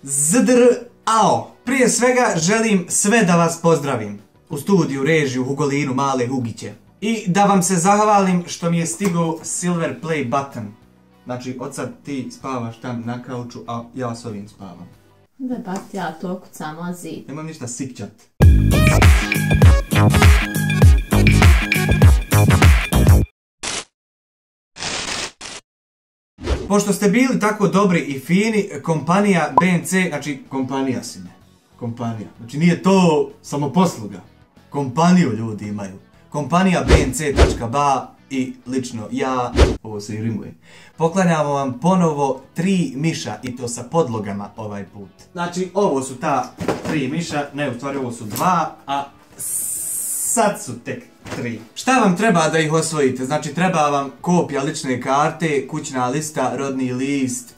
ZDRAO. Prije svega želim sve da vas pozdravim. U studiju, režiju, Hugolinu, male Hugiće. I da vam se zahvalim što mi je stigao silver play button. Znači, od sad ti spavaš tam na kauču, a ja s ovim spavam. Da ba ja to kucam o zid. Nemam ništa sikćat. Pošto ste bili tako dobri i fini, kompanija BNC, znači kompanija si me. Kompanija. Znači nije to samoposluga. Kompaniju ljudi imaju. Kompanija BNC.ba i lično ja, ovo se i rimuje, poklanjamo vam ponovo 3 miša i to sa podlogama ovaj put. Znači ovo su ta 3 miša, ne u stvari ovo su 2, a sad su tek 3. Šta vam treba da ih osvojite? Znači treba vam kopija lične karte, kućna lista, rodni list,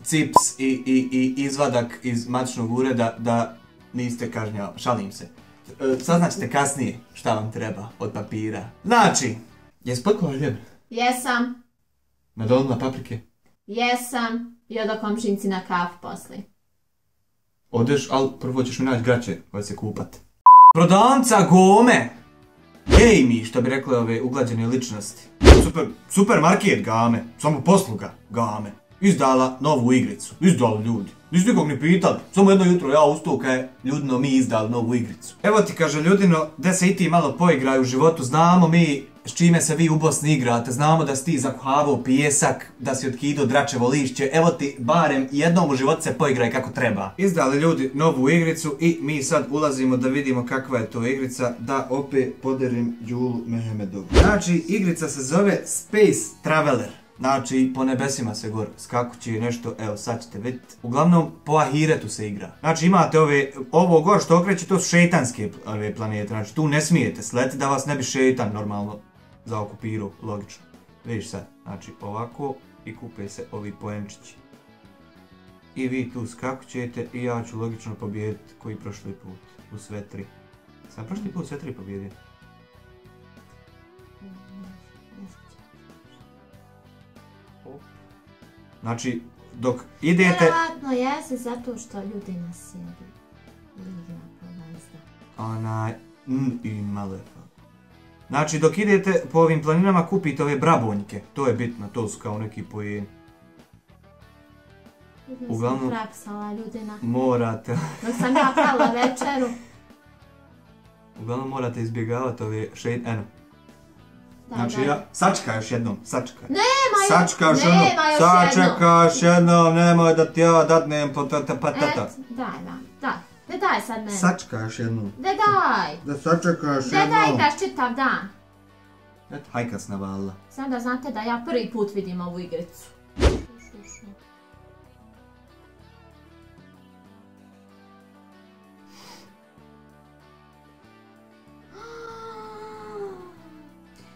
cips i izvadak iz matičnog ureda da niste kažnjavani. Šalim se. Saznaćete kasnije šta vam treba od papira. Znači, jesi potpuno ljub? Jesam. Nadolila paprike? Jesam. I odo komšinci na kafu posli. Odeš, ali prvo ćeš mi naći graće koje se kupat. Prodavnica Gome! Ej mi, što bi rekli ove uglađene ličnosti. Supermarket Game, samo posluga Game. Izdala novu igricu. Izdali ljudi. Nisu nikog ni pitali. Samo jedno jutro ja ustao kad je ljudino mi izdali novu igricu. Evo ti kaže ljudino, da se i ti malo poigraju u životu. Znamo mi s čime se vi u Bosni igrate. Znamo da si ti zakuhavao pijesak, da si otkidao dračevo lišće. Evo ti barem jednom u životu se poigraj kako treba. Izdali ljudi novu igricu i mi sad ulazimo da vidimo kakva je to igrica. Da opet poderim Đulu Mehemedovu. Znači igrica se zove Space Traveler. Znači, po nebesima se gor skakuće nešto, evo sad ćete vidjeti. Uglavnom, po Ahiretu se igra. Znači, imate ovo gor što okreće, to su šeitanske planete. Znači, tu ne smijete sleti da vas ne bi šeitan normalno zaokupirao, logično. Vidiš sad, znači ovako i kupe se ovi poenčići. I vi tu skakućete i ja ću logično pobijediti koji prošli put u sve 3. Sam prošli put sve 3 pobijedio. Znači, dok idete... Vjerojatno jeste zato što ljudi nas sjedi. Onaj... I malo je to. Znači, dok idete po ovim planinama kupite ove brabonjke. To je bitno, to su kao neki pojeni. Uglavnom... Praksala ljudina. Morate... Dok sam ja pala večeru. Uglavnom morate izbjegavati ove eno. Znači ja, sačka još jednom, sačka. Sačekaš jednom, nemoj da ti ja dadnem patata. Ne daj sad meni. Sačkaš jednom. Ne daj. Da sačekaš jednom. Ne daj daš čitav dan. Eto, hajka s navalila. Sam da znate da ja prvi put vidim ovu igricu.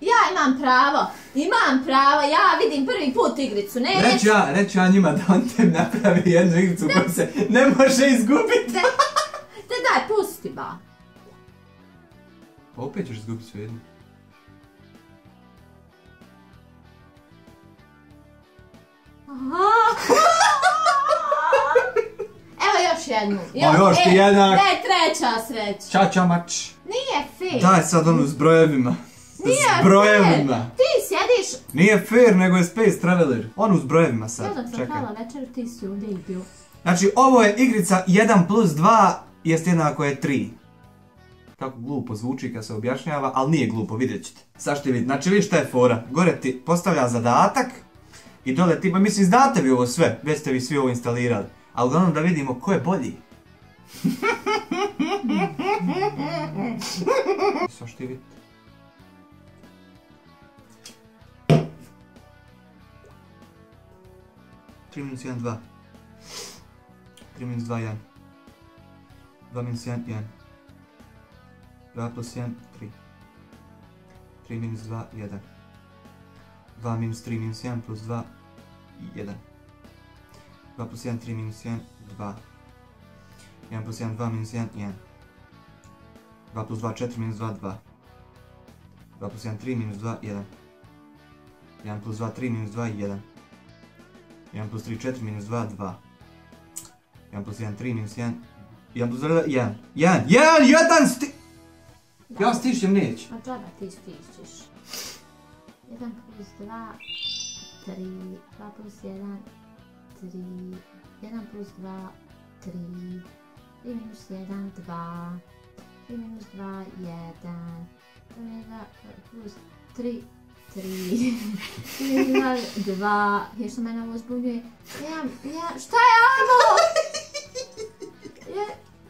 Ja imam pravo, ja vidim prvi put igricu, ne? Reću ja njima da on tebi napravi jednu igricu koju se ne može izgubiti. Te daj, pusti ba. Pa opet ćeš izgubiti sve jednu. Evo još jednu. Još ti jednak. Ne, treća sreća. Čača mač. Nije fair. Daj sad onu s brojevima. Nije fair. Ti sjediš... Nije fair, nego je Space Traveler. Onu s brojevima sad. Ja dok sam pala večer, ti si ovdje i bio. Znači, ovo je igrica 1 plus 2 jest jednako je 3. Kako glupo zvuči kad se objašnjava, ali nije glupo, vidjet ćete. Sad ćete vidjeti. Znači, vidiš šta je fora. Gore ti postavlja zadatak i dole ti, mislim, znate vi ovo sve, već ste vi svi ovo instalirali. Ali uglavnom da vidimo ko je bolji. Sad ćete vidjeti. Tri minus 1, 2. 3 minus 2, 1. 2 minus 1, 1. 2 plus 1, 3. 3 minus 2, 1. 2 minus 3 minus 1 plus 2, 1. 2 plus 1, 3 minus 1, 2. 1 plus 1, 2 minus 1, 1. 2 plus 2, 4 minus 2, 2. 2 plus 1, 3 minus 2, 1. 1 plus 2, 3 minus 2, 1. 1 plus 3, 4 minus 2, 2. 1 plus 1, 3 minus 1. 1 plus 1. 1 sti... Ja stišćem neću. A džaba ti stišćeš. 1 plus 2, 3, 2 plus 1, 3, 1 plus 2, 3, 3 minus 1, 2, 3 minus 2, 1, 3 plus 3, 3, 3, 2, jer što mene ovo zbunjuje, šta je ovo?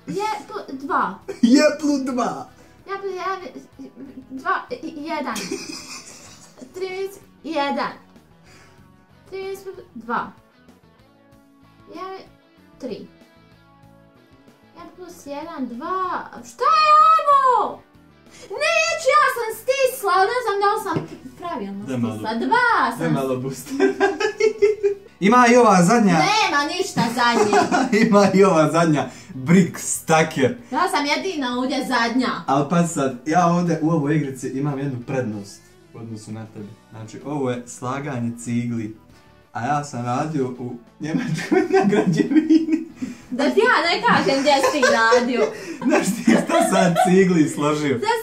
Je plus 2. Je plus 2. Ja plus 1, 2, 1. 3 minus 1. 3 minus 2. 1, 3. 1 plus 1, 2. Šta je ovo? Neću, ja sam stisla, ne znam da li sam pravilno stisla. 2 sam. Da malo booster. Ima i ova zadnja. Nema ništa zadnje. Ima i ova zadnja. Brick Stacker. Ja sam jedina ovdje zadnja. Ali pa sad, ja ovdje u ovoj igrici imam jednu prednost u odnosu na tebe. Znači, ovo je slaganje cigli. A ja sam radio u Njemačkoj na građevini. Da ti ja ne kažem gdje si radio. Znaš ti što sam cigli složio? Za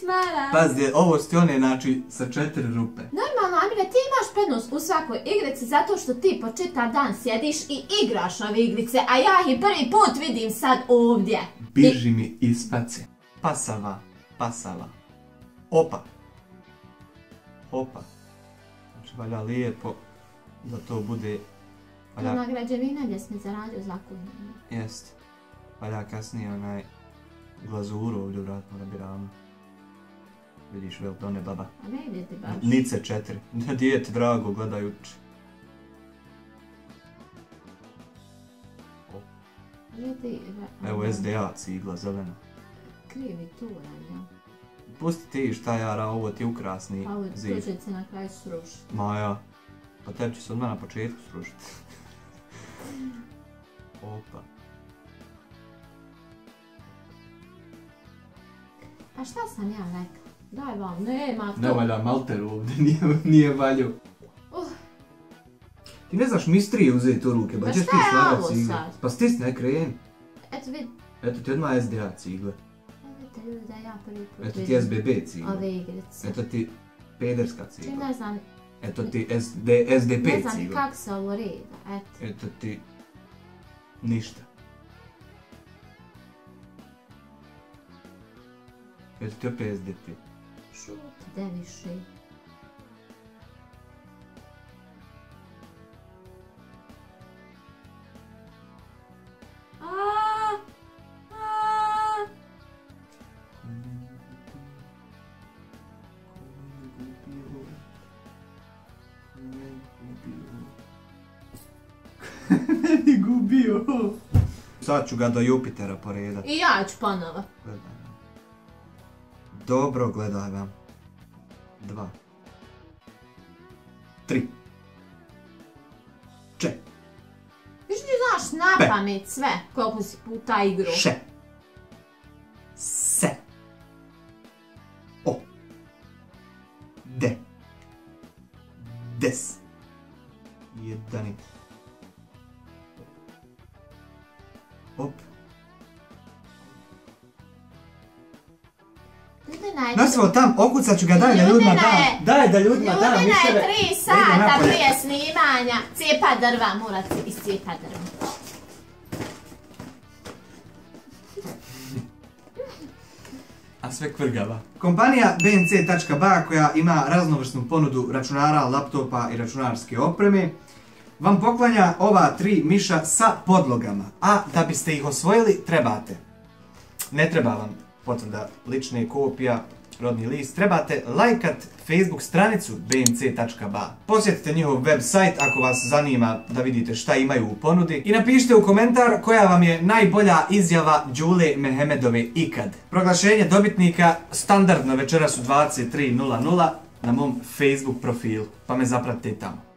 17 mara. Pazi, ovo su ti one, znači, sa 4 rupe. Normalno, Amire, ti imaš prednost u svakoj igrici zato što ti po čitav dan sjediš i igraš ove igrice, a ja ih prvi put vidim sad ovdje. Biži mi ispaci. Pasava, pasava. Opa. Opa. Znači, valja lijepo da to bude... Ona građevina gdje si mi zaradio zakujnjeno. Jest. Valja kasnije onaj glazuru ovdje vratno da bi ravno. Vidiš, vel, to ne baba. A ne ide ti baš. Nice 4. Dijete drago, gledaj uči. Evo SDA cigla, zelena. Krivi turan, ja. Pusti ti šta jara, ovo ti ukrasni zid. To će se na kraju srušiti. Maja, pa tebi će se odmah na početku srušiti. Opa. Pa šta sam ja rekla? Daj vam, nema to. Ne valja malter ovdje, nije valju. Ti ne znaš mistrije uzeti u ruke, ba ćeš ti slagat cigle. Pa stisne, kreni. Eto vidi. Eto ti odmah SDA cigle. Eto ljudi da ja prvi put vidim. Eto ti SBB cigle. Ove igrice. Eto ti pederska cigla. Či ne znam. Eto ti SDP cigla. Ne znam kak se ovo reda, eto. Eto ti... ništa. Eto ti opet SDP. Šuti, de više. Ne gubio. Sad ću ga do Jupitera poredat. I ja ću ponovo. Gledaj vam. Dobro, gledaj vam. 2. 3. 4. Viš ti znaš na pamet sve, koliko si puta igru. 6. 7. 8. 9. 10. 11. Op. Nasvo tam, okucat ću ga, daj da ljudima dam. Daj da ljudima dam. Ljudina je 3 sata prije snimanja. Cijepa drva, mora se iscijepa drva. A sve kvrgava. Kompanija bnc.ba koja ima raznovrsnu ponudu računara, laptopa i računarske opreme vam poklanja ova 3 miša sa podlogama, a da biste ih osvojili trebate. Ne treba vam potvrda lične kopija, rodni list, trebate lajkat Facebook stranicu bnc.ba. Posjetite njihov website ako vas zanima da vidite šta imaju u ponudi i napišite u komentar koja vam je najbolja izjava Đule Mehmedove ikad. Proglašenje dobitnika standardno večeras u 23:00 na mom Facebook profilu, pa me zapratite tamo.